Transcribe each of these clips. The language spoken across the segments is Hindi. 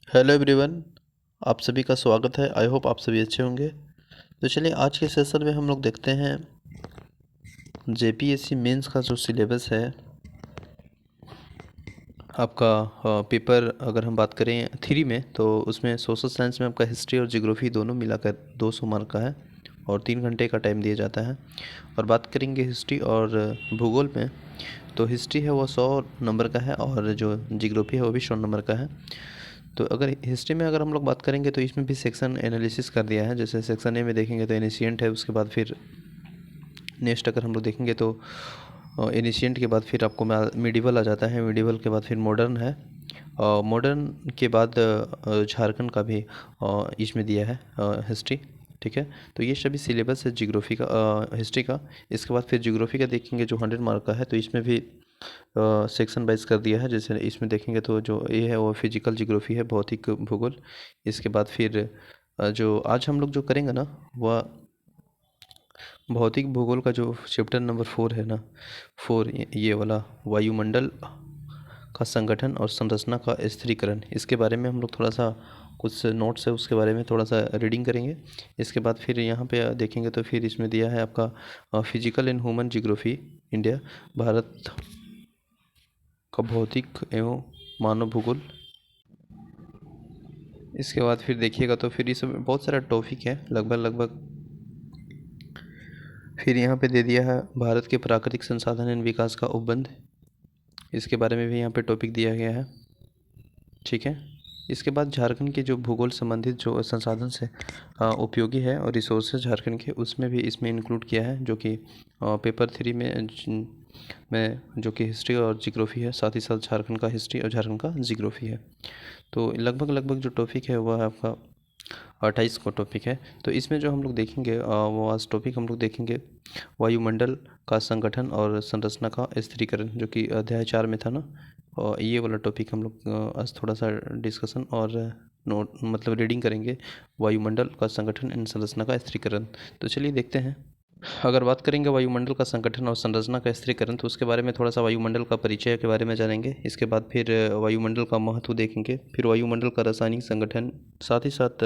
Hello everyone. आप सभी का स्वागत है। आई होप आप सभी अच्छे होंगे। तो चलिए आज के सेशन में हम लोग देखते हैं जेपीएससी मेंस का जो सिलेबस है आपका। पेपर अगर हम बात करें 3 में तो उसमें सोशल साइंस में आपका हिस्ट्री और ज्योग्राफी दोनों मिलाकर 200 मार्क का है और 3 घंटे का टाइम दिया जाता है। और बात करेंगे हिस्ट्री और भूगोल में, तो हिस्ट्री है वो 100 नंबर का है और जो ज्योग्राफी है वो भी 100 नंबर का है। तो अगर हिस्ट्री में अगर हम लोग बात करेंगे तो इसमें भी सेक्शन एनालिसिस कर दिया है। जैसे सेक्शन ए में देखेंगे तो एनिशिएंट है, उसके बाद फिर नेक्स्ट अगर हम लोग देखेंगे तो एनिशिएंट के बाद फिर आपको मिडिवल आ जाता है, मिडिवल के बाद फिर मॉडर्न है, मॉडर्न के बाद झारखंड का भी इसमें दिया है हिस्ट्री। ठीक है, तो ये सभी सिलेबस है जियोग्राफी का, हिस्ट्री का। इसके बाद फिर जियोग्राफी का देखेंगे जो 100 मार्क का है, तो इसमें भी सेक्शन वाइज कर दिया है। जैसे इसमें देखेंगे तो जो ये है वो फिजिकल जियोग्राफी है, भौतिक भूगोल। इसके बाद फिर जो आज हम लोग जो करेंगे ना वह भौतिक भूगोल का जो चैप्टर नंबर 4 है ना, 4 ये वाला वायुमंडल का संगठन और संरचना का स्थिरीकरण, इसके बारे में हम लोग थोड़ा सा कुछ नोट्स है उसके बारे में थोड़ा सा रीडिंग करेंगे। इसके बाद फिर यहाँ पे देखेंगे तो फिर इसमें दिया है आपका physical and human geography India, Bharat का भौतिक एवं मानव भूगोल। इसके बाद फिर देखिएगा तो फिर इसमें बहुत सारा टॉपिक है, लगभग फिर यहाँ पे दे दिया है भारत के प्राकृतिक संसाधन एवं विकास का उपबंध, इसके बारे में भी यहाँ पे टॉपिक दिया गया है। ठीक है, इसके बाद झारखंड के जो भूगोल संबंधित जो संसाधन से उपयोगी है और रिसोर्सेज झारखंड के, उसमें भी इसमें इंक्लूड किया है, जो कि पेपर 3 में जो कि हिस्ट्री और जियोग्राफी है, साथ ही साथ झारखंड का हिस्ट्री और झारखंड का जियोग्राफी है। तो लगभग जो टॉपिक है वह आपका 28 को टॉपिक है। तो इसमें जो हम लोग देखेंगे वो आज टॉपिक हम लोग देखेंगे वायुमंडल का संगठन और संरचना का स्थिरीकरण, जो कि अध्याय 4 में था ना। और ये वाला टॉपिक हम लोग आज थोड़ा सा डिस्कशन और नोट मतलब रीडिंग करेंगे, वायुमंडल का संगठन एंड संरचना का स्थिरीकरण। तो चलिए देखते हैं। अगर बात करेंगे वायुमंडल का संगठन और संरचना का स्थिरीकरण, तो उसके बारे में थोड़ा सा वायुमंडल का परिचय के बारे में जानेंगे। इसके बाद फिर वायुमंडल का महत्व देखेंगे, फिर वायुमंडल का रासायनिक संगठन, साथ ही साथ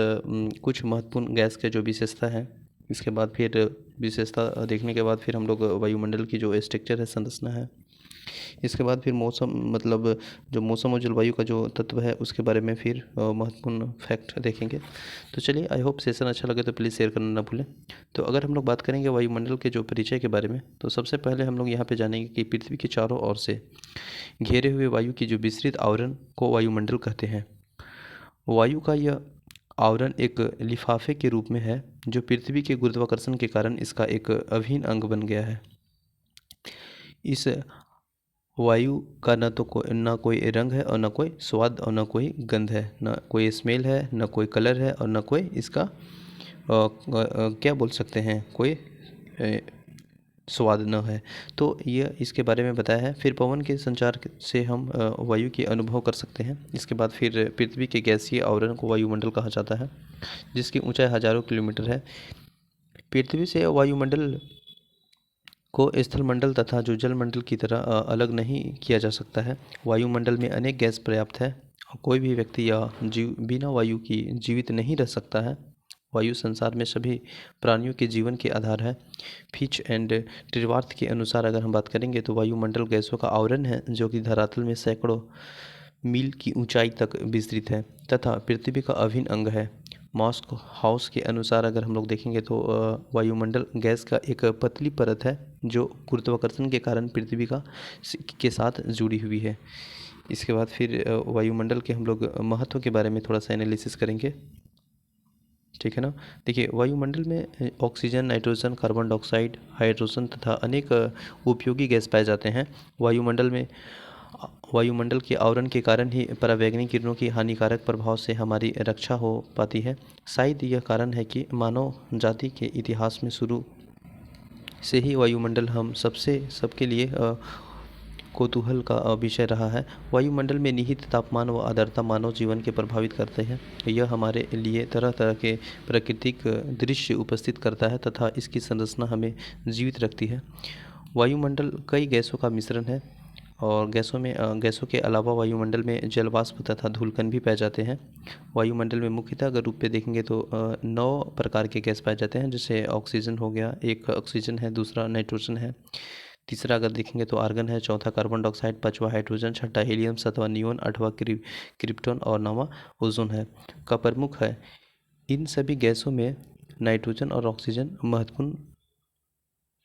कुछ महत्वपूर्ण गैस के जो विशेषता है। इसके बाद फिर विशेषता देखने के बाद फिर हम लोग वायुमंडल की जो स्ट्रक्चर है, संरचना है। इसके बाद फिर मौसम मतलब जो मौसम और जलवायु का जो तत्व है उसके बारे में फिर महत्वपूर्ण फैक्ट देखेंगे। तो चलिए, आई होप सेशन अच्छा लगे तो प्लीज़ शेयर करना ना भूलें। तो अगर हम लोग बात करेंगे वायुमंडल के जो परिचय के बारे में, तो सबसे पहले हम लोग यहाँ पे जानेंगे कि पृथ्वी के चारों ओर से घेरे हुए वायु की जो विस्तृत आवरण को वायुमंडल कहते हैं। वायु का यह आवरण एक लिफाफे के रूप में है जो पृथ्वी के गुरुत्वाकर्षण के कारण इसका एक अभिन्न अंग बन गया है। इस वायु का न कोई रंग है और न कोई स्वाद और न कोई गंध है, न कोई स्मेल है, न कोई कलर है और न कोई इसका क्या बोल सकते हैं, कोई स्वाद न है। तो यह इसके बारे में बताया है। फिर पवन के संचार से हम वायु की अनुभव कर सकते हैं। इसके बाद फिर पृथ्वी के गैसीय आवरण को वायुमंडल कहा जाता है, जिसकी ऊंचाई हजारों किलोमीटर है। पृथ्वी से वायुमंडल को स्थलमंडल तथा जो जलमंडल की तरह अलग नहीं किया जा सकता है। वायुमंडल में अनेक गैस पर्याप्त है और कोई भी व्यक्ति या जीव बिना वायु की जीवित नहीं रह सकता है। वायु संसार में सभी प्राणियों के जीवन के आधार है। फिच एंड ट्रिवार्थ के अनुसार अगर हम बात करेंगे तो वायुमंडल गैसों का आवरण है जो कि धरातल में सैकड़ों मील की ऊंचाई तक विस्तृत है तथा पृथ्वी का अभिन्न अंग है। मॉस्क हाउस के अनुसार अगर हम लोग देखेंगे तो वायुमंडल गैस का एक पतली परत है जो गुरुत्वाकर्षण के कारण पृथ्वी के साथ जुड़ी हुई है। इसके बाद फिर वायुमंडल के हम लोग महत्व के बारे में थोड़ा सा एनालिसिस करेंगे। ठीक है ना। देखिए, वायुमंडल में oxygen, nitrogen, carbon dioxide, hydrogen तथा अनेक उपयोगी गैस पाए जाते हैं। वायुमंडल में वायुमंडल के आवरण के कारण ही परावैंगनिक किरणों की हानिकारक प्रभाव से हमारी रक्षा हो पाती है। शायद यह कारण है कि मानव जाति के इतिहास में शुरू से ही वायुमंडल हम सबके लिए कौतूहल का विषय रहा है। वायुमंडल में निहित तापमान व आर्द्रता मानव जीवन के प्रभावित करते हैं। यह हमारे लिए तरह तरह के प्राकृतिक दृश्य उपस्थित करता है तथा इसकी संरचना हमें जीवित रखती है। वायुमंडल कई गैसों का मिश्रण है। और गैसों के अलावा वायुमंडल में जल वाष्प तथा धूलकण भी पाए जाते हैं। वायुमंडल में मुख्यतः अगर रूप पे देखेंगे तो 9 प्रकार के गैस पाए जाते हैं, जैसे ऑक्सीजन हो गया, एक ऑक्सीजन है, दूसरा नाइट्रोजन है, तीसरा अगर देखेंगे तो आर्गन है, चौथा कार्बन डाइऑक्साइड, पांचवा हाइड्रोजन, छठा हीलियम, सातवां नियोन, आठवां क्रिप्टॉन और नौवां ओजोन है का प्रमुख है। इन सभी गैसों में नाइट्रोजन और ऑक्सीजन महत्वपूर्ण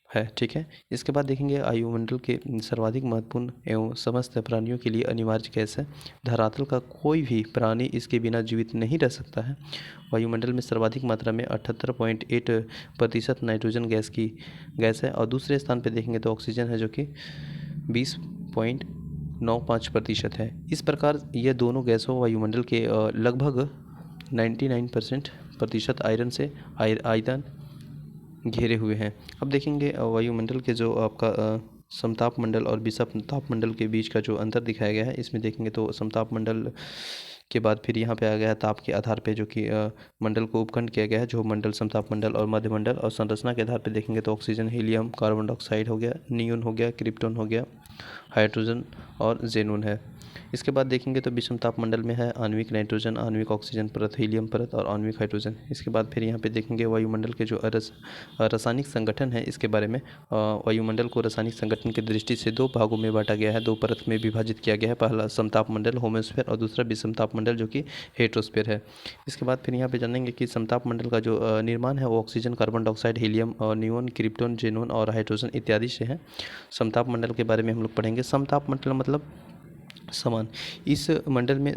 है। ठीक है, इसके बाद देखेंगे वायुमंडल के सर्वाधिक महत्वपूर्ण एवं समस्त प्राणियों के लिए अनिवार्य गैस है। धरातल का कोई भी प्राणी इसके बिना जीवित नहीं रह सकता है। वायुमंडल में सर्वाधिक मात्रा में 78.8% नाइट्रोजन गैस है और दूसरे स्थान पर देखेंगे तो ऑक्सीजन है, जो कि 20.95% है। इस प्रकार यह दोनों गैसों वायुमंडल के लगभग 99% आयरन से आयतन घेरे हुए हैं। अब देखेंगे वायुमंडल के जो आपका समताप मंडल और विषमताप मंडल के बीच का जो अंतर दिखाया गया है, इसमें देखेंगे तो समताप मंडल के बाद फिर यहाँ पे आ गया है ताप के आधार पे, जो कि मंडल को उपखंड किया गया है, जो मंडल, समताप मंडल और मध्य मंडल। और संरचना के आधार पे देखेंगे तो ऑक्सीजन, हीलियम, कार्बन डाइऑक्साइड हो गया, नियोन हो गया, क्रिप्टॉन हो गया, हाइड्रोजन और जेनून है। इसके बाद देखेंगे तो विषम तापमंडल में है आणविक नाइट्रोजन, आणविक ऑक्सीजन परत, हीलियम परत और आणविक हाइड्रोजन। इसके बाद फिर यहाँ पे देखेंगे वायुमंडल के जो रासायनिक संगठन है, इसके बारे में वायुमंडल को रासायनिक संगठन की दृष्टि से 2 भागों में बांटा गया है, 2 परत में विभाजित किया गया है। पहला समतापमंडल होमोस्फीयर और दूसरा विषम तापमंडल, जो कि हेट्रोस्फीयर है। इसके बाद फिर यहाँ पे जानेंगे कि समतापमंडल का जो निर्माण है वो ऑक्सीजन, कार्बन डाइऑक्साइड, हीलियम और नियोन, क्रिप्टॉन, जेनून और हाइड्रोजन इत्यादि से है। समतापमंडल के बारे में हम लोग पढ़ेंगे। समतापमंडल मतलब समान। इस मंडल में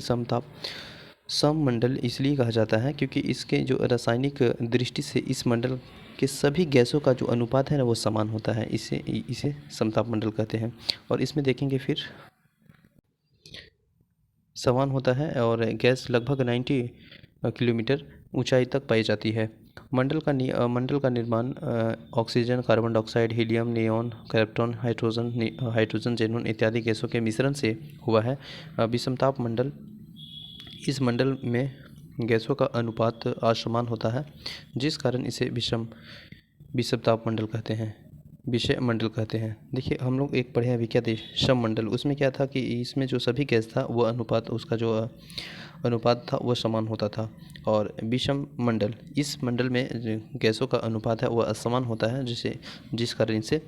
सममंडल इसलिए कहा जाता है क्योंकि इसके जो रासायनिक दृष्टि से इस मंडल के सभी गैसों का जो अनुपात है ना वो समान होता है, इसे समताप मंडल कहते हैं। और इसमें देखेंगे फिर समान होता है और गैस लगभग 90 किलोमीटर ऊंचाई तक पाई जाती है। मंडल का निर्माण oxygen, carbon dioxide, helium, neon, krypton, hydrogen, xenon इत्यादि गैसों के मिश्रण से हुआ है। विषमताप मंडल, इस मंडल में गैसों का अनुपात असमान होता है, जिस कारण इसे विषमताप मंडल कहते हैं, विषय मंडल कहते हैं। देखिए हम लोग एक पढ़े अभी क्या थे, सम मंडल। उसमें क्या था कि इसमें जो सभी गैस था वो अनुपात, उसका जो अनुपात था वो समान होता था। और विषम मंडल, इस मंडल में जो गैसों का अनुपात है वह असमान होता है, जिस कारण इसे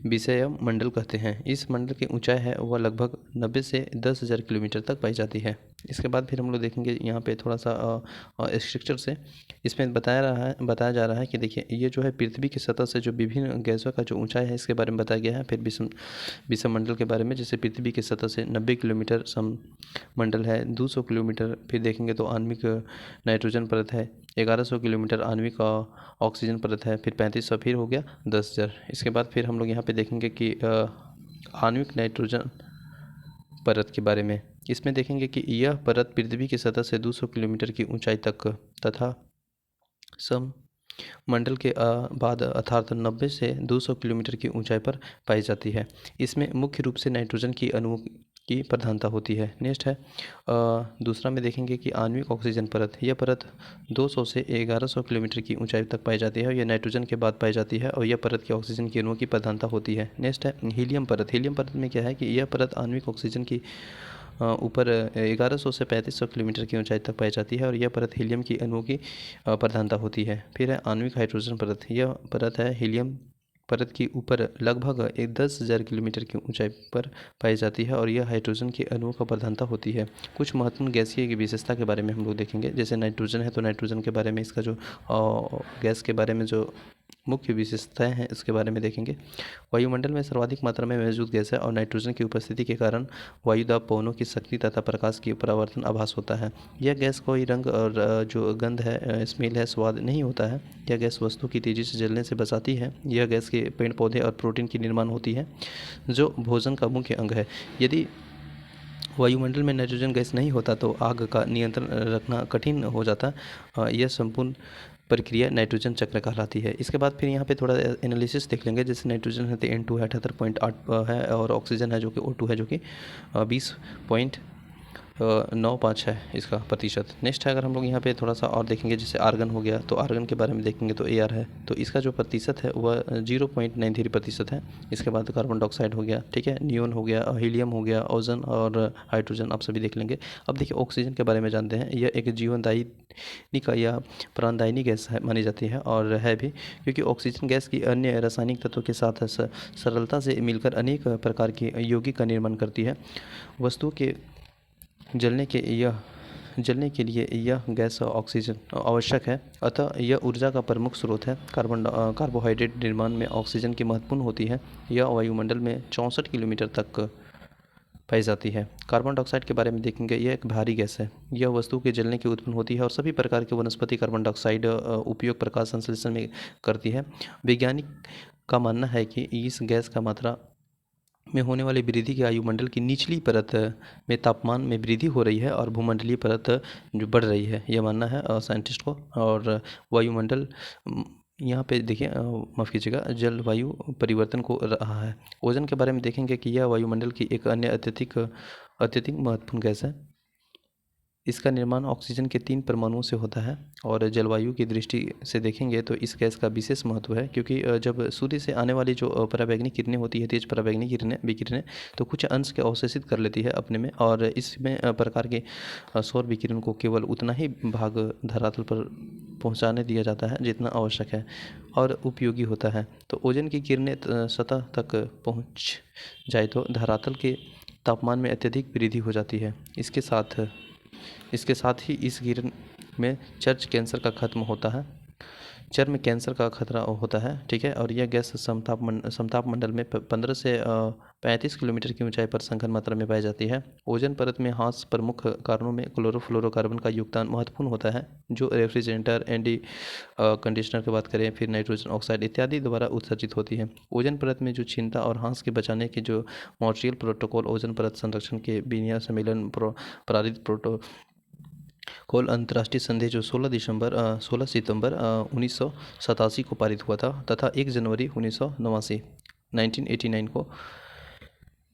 विषय मंडल कहते हैं। इस मंडल की ऊंचाई है वह लगभग 90 से 10,000 किलोमीटर तक पाई जाती है। इसके बाद फिर हम लोग देखेंगे यहाँ पे थोड़ा सा स्ट्रक्चर से इसमें बताया जा रहा है कि देखिए ये जो है पृथ्वी की सतह से जो विभिन्न गैसों का जो ऊंचाई है इसके बारे में बताया गया है। फिर विषम मंडल के बारे में, जैसे पृथ्वी की सतह से 90 किलोमीटर सम मंडल है, 200 किलोमीटर फिर देखेंगे तो आणविक नाइट्रोजन परत है, 1100 किलोमीटर आणविक ऑक्सीजन परत है, फिर 3500 फिर हो गया 10,000। इसके बाद फिर हम लोग यहाँ पे देखेंगे कि आणविक नाइट्रोजन परत के बारे में। इसमें देखेंगे कि यह परत पृथ्वी की सतह से 200 किलोमीटर की ऊंचाई तक तथा सम मंडल के बाद अर्थात 90 से 200 किलोमीटर की ऊंचाई पर पाई जाती है। इसमें मुख्य रूप से नाइट्रोजन की अणुओं की प्रधानता होती है। नेक्स्ट है दूसरा में देखेंगे कि आणविक ऑक्सीजन परत, यह परत 200 से 1100 किलोमीटर की ऊंचाई तक पाई जाती है और यह नाइट्रोजन के बाद पाई जाती है और यह परत की ऑक्सीजन की अणुओं की प्रधानता होती है। नेक्स्ट है हीलियम परत। हीलियम परत में क्या है कि यह परत आणविक ऑक्सीजन की ऊपर 1100 से 3500 किलोमीटर की ऊंचाई तक पाई जाती है और यह परत हीलियम की अणुओं की प्रधानता होती है। फिर है आणविक हाइड्रोजन परत। यह परत है हीलियम परत की ऊपर लगभग 10,000 किलोमीटर की ऊंचाई पर पाई जाती है और यह हाइड्रोजन के अणुओं का प्रधानता होती है। कुछ महत्वपूर्ण गैसीय की विशेषता के बारे में हम लोग देखेंगे। जैसे नाइट्रोजन है तो नाइट्रोजन के बारे में, इसका जो गैस के बारे में जो मुख्य विशेषताएं हैं इसके बारे में देखेंगे। वायुमंडल में सर्वाधिक मात्रा में मौजूद गैस है और नाइट्रोजन की उपस्थिति के कारण वायुदाब, पवनों की शक्ति तथा प्रकाश की परावर्तन आभास होता है। यह गैस कोई रंग और जो गंध है, स्मेल है, स्वाद नहीं होता है। यह गैस वस्तु की तेजी से जलने से बचाती है। यह गैस के पेड़ पौधे और प्रोटीन की निर्माण होती है, जो भोजन का मुख्य अंग है। यदि वायुमंडल में नाइट्रोजन गैस नहीं होता तो आग का नियंत्रण रखना कठिन हो जाता। यह संपूर्ण प्रक्रिया नाइट्रोजन चक्र कहलाती है। इसके बाद फिर यहाँ पे थोड़ा एनालिसिस देख लेंगे। जैसे नाइट्रोजन है तो N2 है 78.8 है और ऑक्सीजन है जो कि O2 है जो कि 20.9 9.5 है इसका प्रतिशत। नेक्स्ट है, अगर हम लोग यहाँ पे थोड़ा सा और देखेंगे, जैसे आर्गन हो गया, तो आर्गन के बारे में देखेंगे तो AR है, तो इसका जो प्रतिशत है वह 0.93% है। इसके बाद कार्बन डाइऑक्साइड हो गया, ठीक है, नियोन हो गया, हीलियम हो गया, ओजोन और हाइड्रोजन आप सभी देख लेंगे। अब देखिए ऑक्सीजन के बारे में जानते हैं। यह एक जीवनदायिनी का या प्राणदायिनी गैस है मानी जाती है, और है भी, क्योंकि ऑक्सीजन गैस की अन्य रासायनिक तत्वों के साथ सरलता से मिलकर अनेक प्रकार की यौगिक का निर्माण करती है। वस्तुओं के जलने के लिए यह गैस ऑक्सीजन आवश्यक है, अतः यह ऊर्जा का प्रमुख स्रोत है। कार्बोहाइड्रेट निर्माण में ऑक्सीजन की महत्वपूर्ण होती है। यह वायुमंडल में 64 किलोमीटर तक पाई जाती है। कार्बन डाइऑक्साइड के बारे में देखेंगे, यह एक भारी गैस है। यह वस्तु के जलने की उत्पन्न होती है, और सभी प्रकार के वनस्पति कार्बन डाइऑक्साइड उपयोग प्रकाश संश्लेषण में करती है। वैज्ञानिक का मानना है कि इस गैस का मात्रा में होने वाली वृद्धि की वायुमंडल की निचली परत में तापमान में वृद्धि हो रही है, और भूमंडलीय परत जो बढ़ रही है, यह मानना है साइंटिस्ट को। और वायुमंडल यहाँ पे देखिए, माफ़ कीजिएगा, जलवायु परिवर्तन को रहा है। ओजोन के बारे में देखेंगे कि यह वायुमंडल की एक अन्य अत्यधिक महत्वपूर्ण गैस है। इसका निर्माण ऑक्सीजन के 3 परमाणुओं से होता है, और जलवायु की दृष्टि से देखेंगे तो इस गैस का विशेष महत्व है, क्योंकि जब सूर्य से आने वाली जो पराबैंगनी किरणें होती है, तेज पराबैंगनी विकिरणें, तो कुछ अंश के अवशोषित कर लेती है अपने में, और इसमें प्रकार के सौर विकिरण को केवल उतना ही भाग धरातल पर पहुंचाने दिया जाता है जितना आवश्यक है और उपयोगी होता है। तो ओजोन की किरणें सतह तक पहुंच जाए तो धरातल के तापमान में अत्यधिक वृद्धि हो जाती है। इसके साथ ही इस किरण में चर्म कैंसर का खतरा होता है, ठीक है। और यह गैस समताप मंडल में 15 से 35 किलोमीटर की ऊंचाई पर सघन मात्रा में पाई जाती है। ओजोन परत में ह्रास प्रमुख कारणों में क्लोरोफ्लोरोकार्बन का योगदान महत्वपूर्ण होता है, जो रेफ्रिजरेटर, कंडीशनर की बात करें, फिर नाइट्रोजन ऑक्साइड इत्यादि द्वारा उत्सर्जित होती है। ओजोन परत में जो क्षीणता और ह्रास के बचाने के जो मॉन्ट्रियल प्रोटोकॉल ओजोन परत संरक्षण के विनिया सम्मेलन पारित प्रोटोकॉल अंतर्राष्ट्रीय संधि जो 16 सितंबर 1987 को पारित हुआ था, तथा 1 जनवरी 1989 को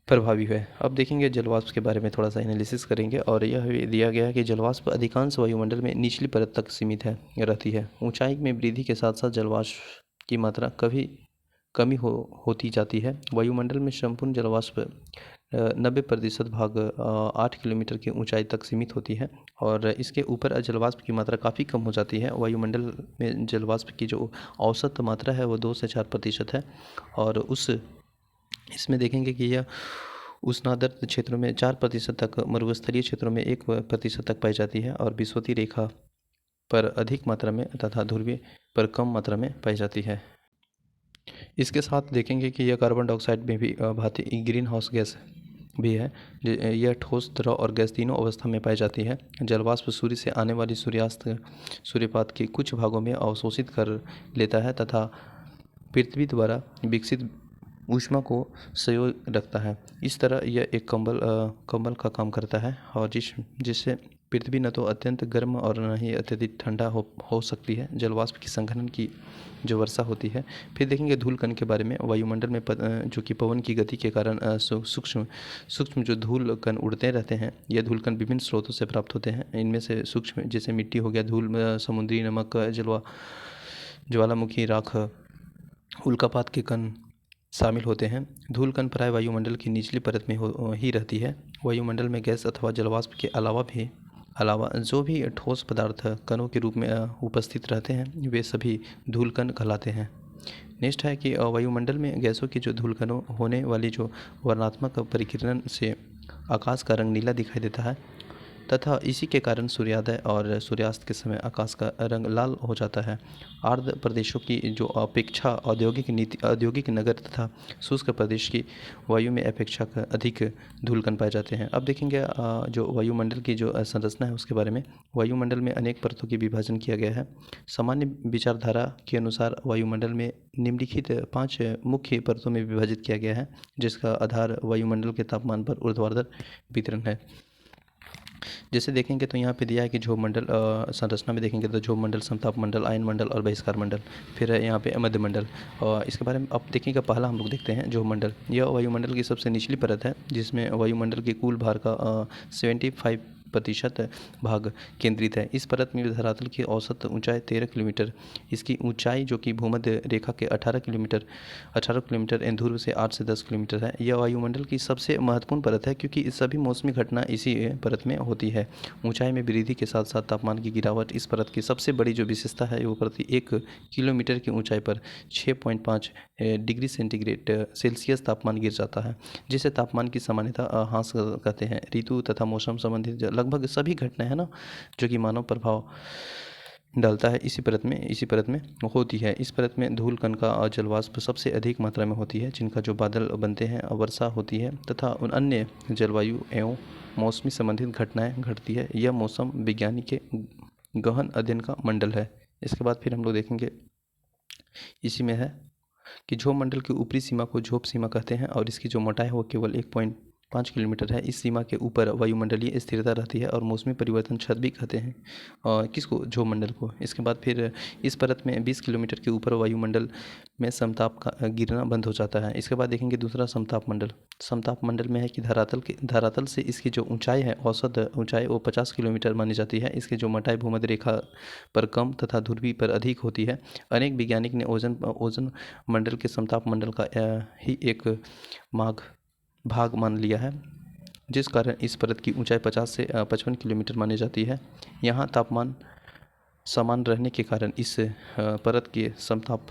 प्रभावी हुए। अब देखेंगे जलवाष्प के बारे में थोड़ा सा एनालिसिस करेंगे, और यह भी दिया गया है कि जलवाष्प अधिकांश वायुमंडल में निचली परत तक सीमित रहती है। ऊंचाई में वृद्धि के साथ साथ जलवाष्प की मात्रा कमी होती जाती है। वायुमंडल में संपूर्ण जलवाष्प 90% भाग 8 किलोमीटर की ऊंचाई तक सीमित होती है, और इसके ऊपर जलवाष्प की मात्रा काफ़ी कम हो जाती है। वायुमंडल में जलवाष्प की जो औसत मात्रा है वो 2 से 4% है, और इसमें देखेंगे कि यह उष्णार्द्र क्षेत्रों में 4% तक, मरुस्थलीय क्षेत्रों में 1% तक पाई जाती है, और विषुवतीय रेखा पर अधिक मात्रा में तथा ध्रुवीय पर कम मात्रा में पाई जाती है। इसके साथ देखेंगे कि यह कार्बन डाइऑक्साइड में भी भांति ग्रीन हाउस गैस भी है। यह ठोस, द्रव और गैस तीनों अवस्था में पाई जाती है। जलवाष्प सूर्य से आने वाली सूर्यपात के कुछ भागों में अवशोषित कर लेता है, तथा पृथ्वी द्वारा विकसित ऊष्मा को संयोए रखता है। इस तरह यह एक कंबल का काम करता है, और जिससे पृथ्वी न तो अत्यंत गर्म और न ही अत्यधिक ठंडा हो सकती है। जलवाष्प की संघनन की जो वर्षा होती है। फिर देखेंगे धूल कण के बारे में। वायुमंडल में जो कि पवन की गति के कारण सूक्ष्म जो धूल कण उड़ते रहते हैं, यह धूल कण विभिन्न स्रोतों से प्राप्त होते हैं। इनमें से सूक्ष्म जैसे मिट्टी हो गया, धूल, समुद्री नमक, ज्वालामुखी राख, उल्कापात के कण शामिल होते हैं। धूल कण प्राय वायुमंडल की निचली परत में ही रहती है। वायुमंडल में गैस अथवा जलवाष्प के अलावा जो भी ठोस पदार्थ कणों के रूप में उपस्थित रहते हैं, वे सभी धूल कण कहलाते हैं। नेक्स्ट है कि वायुमंडल में गैसों की जो धूल कणों होने वाली जो वर्णनात्मक परिकिरण से आकाश का रंग नीला दिखाई देता है, तथा इसी के कारण सूर्योदय और सूर्यास्त के समय आकाश का रंग लाल हो जाता है। आर्द्र प्रदेशों की जो अपेक्षा औद्योगिक नगर तथा शुष्क प्रदेश की वायु में अपेक्षा अधिक धूलकण पाए जाते हैं। अब देखेंगे जो वायुमंडल की जो संरचना है उसके बारे में। वायुमंडल में अनेक परतों की विभाजन किया गया है। सामान्य विचारधारा के अनुसार वायुमंडल में निम्नलिखित 5 मुख्य परतों में विभाजित किया गया है, जिसका आधार वायुमंडल के तापमान पर ऊर्ध्वाधर वितरण है। जैसे देखेंगे तो यहाँ पे दिया है कि झोप मंडल, संरचना में देखेंगे तो झोप मंडल, समताप मंडल, आयन मंडल और बहिष्कार मंडल। फिर है यहाँ पे मध्य मंडल। और इसके बारे में अब देखेंगे, पहला हम लोग देखते हैं झोप मंडल। यह वायुमंडल की सबसे निचली परत है, जिसमें वायुमंडल के कुल भार का प्रतिशत भाग केंद्रित है। इस परत में धरातल की औसत ऊंचाई 13 किलोमीटर, इसकी ऊंचाई जो कि भूमध्य रेखा के 18 किलोमीटर एवं ध्रुव से 8 से 10 किलोमीटर है। यह वायुमंडल की सबसे महत्वपूर्ण परत है क्योंकि इस सभी मौसमी घटना इसी परत में होती है। ऊंचाई में वृद्धि के साथ साथ तापमान की गिरावट इस परत की सबसे बड़ी जो विशेषता है वो प्रति 1 किलोमीटर की ऊंचाई पर 6.5 डिग्री सेल्सियस तापमान गिर जाता है, जिसे तापमान की सामान्यता ह्रास कहते हैं। ऋतु तथा मौसम संबंधित लगभग सभी घटनाएं है ना जो कि मानव प्रभाव डालता है इसी परत में होती है। इस परत में धूल कणिका और जलवाष्प सबसे अधिक मात्रा में होती है, जिनका जो बादल बनते हैं और वर्षा होती है तथा उन अन्य जलवायु एवं मौसमी संबंधित घटनाएं घटती है। यह मौसम विज्ञानी के गहन अध्ययन का मंडल है। इसके बाद फिर हम लोग देखेंगे इसी में है कि झोप मंडल की ऊपरी सीमा को झोप सीमा कहते हैं और इसकी जो मोटाई है वो केवल 1.5 किलोमीटर है। इस सीमा के ऊपर वायुमंडलीय स्थिरता रहती है और मौसमी परिवर्तन छत भी कहते हैं किसको, झोप मंडल को। इसके बाद फिर इस परत में 20 किलोमीटर के ऊपर वायुमंडल में समताप का गिरना बंद हो जाता है। इसके बाद देखेंगे दूसरा समताप मंडल। समताप मंडल में है कि धरातल से इसकी जो ऊंचाई है, औसत ऊंचाई वो 50 किलोमीटर मानी जाती है। इसकी जो मोटाई भूमध्य रेखा पर कम तथा ध्रुवी पर अधिक होती है। अनेक वैज्ञानिक ने ओजोन मंडल के समताप मंडल का ही एक भाग मान लिया है, जिस कारण इस परत की ऊंचाई 50 से 55 किलोमीटर मानी जाती है। यहाँ तापमान समान रहने के कारण इस परत के समताप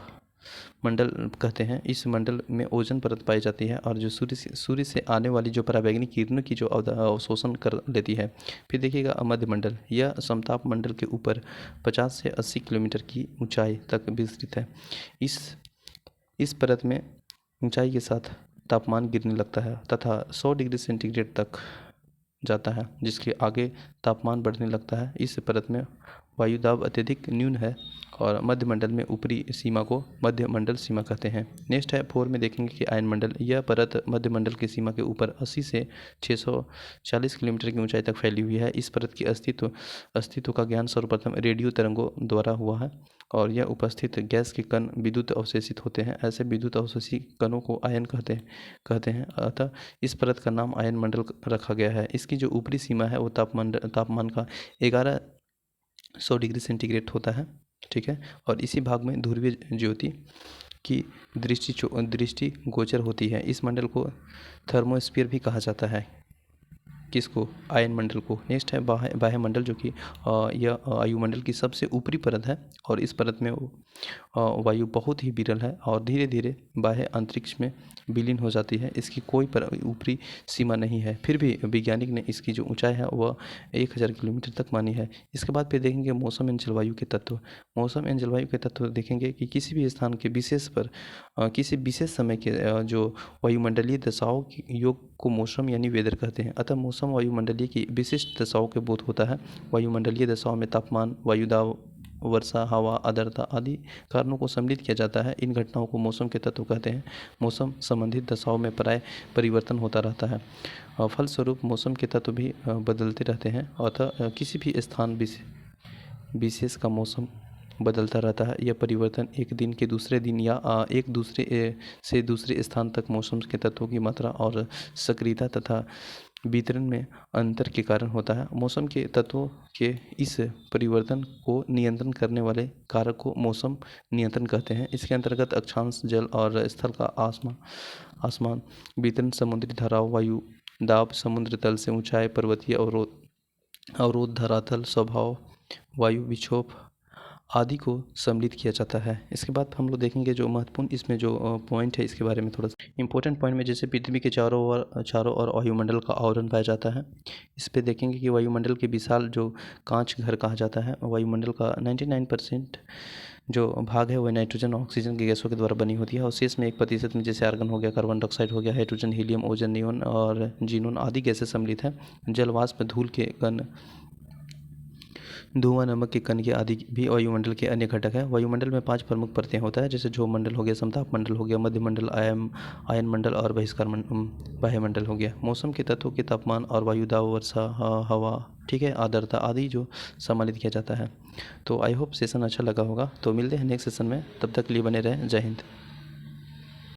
मंडल कहते हैं। इस मंडल में ओजोन परत पाई जाती है और जो सूर्य से आने वाली जो पराबैंगनी किरणों की जो अवशोषण कर लेती है। फिर देखिएगा मध्य मंडल, यह समताप मंडल के ऊपर 50 से 80 किलोमीटर की ऊंचाई तक विस्तृत है। इस परत में ऊंचाई के साथ तापमान गिरने लगता है तथा 100 डिग्री सेंटीग्रेड तक जाता है, जिसके आगे तापमान बढ़ने लगता है। इस परत में वायुदाब अत्यधिक न्यून है और मध्य मंडल में ऊपरी सीमा को मध्य मंडल सीमा कहते हैं। नेक्स्ट है 4 में देखेंगे कि आयन मंडल। यह परत मध्य मंडल की सीमा के ऊपर 80 से 640 किलोमीटर की ऊंचाई तक फैली हुई है। इस परत की अस्तित्व का ज्ञान सर्वप्रथम रेडियो तरंगों द्वारा हुआ है और यह उपस्थित गैस के कण विद्युत अवशोषित होते हैं। ऐसे विद्युत अवशोषी कणों को आयन कहते हैं। अतः इस परत का नाम आयन मंडल रखा गया है। इसकी जो ऊपरी सीमा है वो तापमान का 1100 डिग्री सेंटीग्रेड होता है, ठीक है। और इसी भाग में ध्रुवीय ज्योति की दृष्टि गोचर होती है। इस मंडल को थर्मोस्फीयर भी कहा जाता है। किसको, आयन मंडल को। नेक्स्ट है बाह्य मंडल, जो कि यह वायुमंडल की सबसे ऊपरी परत है और इस परत में वायु बहुत ही विरल है और धीरे धीरे बाह्य अंतरिक्ष में विलीन हो जाती है। इसकी कोई ऊपरी सीमा नहीं है, फिर भी वैज्ञानिक ने इसकी जो ऊंचाई है वह 1000 किलोमीटर तक मानी है। इसके बाद फिर देखेंगे मौसम एवं जलवायु के तत्व। मौसम एवं जलवायु के तत्व देखेंगे कि किसी भी स्थान के किसी विशेष समय के जो वायुमंडलीय दशाओं के योग को मौसम यानी वेदर कहते हैं। अतः मौसम वायुमंडलीय की विशिष्ट दशाओं के बोध होता है। वायुमंडलीय दशाओं में तापमान, वायुदाब, वर्षा, हवा, आर्द्रता आदि कारणों को सम्मिलित किया जाता है। इन घटनाओं को मौसम के तत्व कहते हैं। मौसम संबंधित दशाओं में प्राय परिवर्तन होता रहता है। फलस्वरूप मौसम के तत्व भी बदलते रहते हैं। अतः किसी भी स्थान विशेष का मौसम बदलता रहता है। यह परिवर्तन एक दिन के दूसरे दिन या एक दूसरे से दूसरे स्थान तक मौसम के तत्वों की मात्रा और सक्रियता तथा वितरण में अंतर के कारण होता है। मौसम के तत्वों के इस परिवर्तन को नियंत्रण करने वाले कारक को मौसम नियंत्रण कहते हैं। इसके अंतर्गत अक्षांश, जल और स्थल का आसमान वितरण, समुद्री धाराओं, वायु दाब, समुद्र तल से ऊंचाई, पर्वतीय अवरोध, धरातल स्वभाव, वायु विक्षोभ आदि को सम्मिलित किया जाता है। इसके बाद हम लोग देखेंगे जो महत्वपूर्ण इसमें जो पॉइंट है इसके बारे में थोड़ा सा इंपॉर्टेंट पॉइंट में, जैसे पृथ्वी के चारों ओर वायुमंडल का आवरण पाया जाता है। इस पे देखेंगे कि वायुमंडल के विशाल जो कांच घर कहा जाता है, वायुमंडल का 99% जो भाग है वह नाइट्रोजन और ऑक्सीजन की गैसों के द्वारा बनी होती है और शेष में 1% में जैसे आर्गन हो गया, कार्बन डाइऑक्साइड हो गया, हाइड्रोजन, हीलियम, ओजोन, नियोन और जीनोन आदि गैसें सम्मिलित है। जल वाष्प, धूल के कण, धुआं, नमक के कण आदि भी वायुमंडल के अन्य घटक हैं। वायुमंडल में 5 प्रमुख परतें होता है, जैसे झोप मंडल हो गया, समताप मंडल हो गया, मध्य मंडल, आयन मंडल और बाह्य मंडल हो गया। मौसम के तत्वों के तापमान और वायुदाब, वर्षा, हवा, ठीक है, आर्द्रता आदि जो सम्मिलित किया जाता है। तो आई होप सेशन अच्छा लगा होगा। तो मिलते हैं नेक्स्ट सेशन में, तब तक के लिए बने रहें। जय हिंद।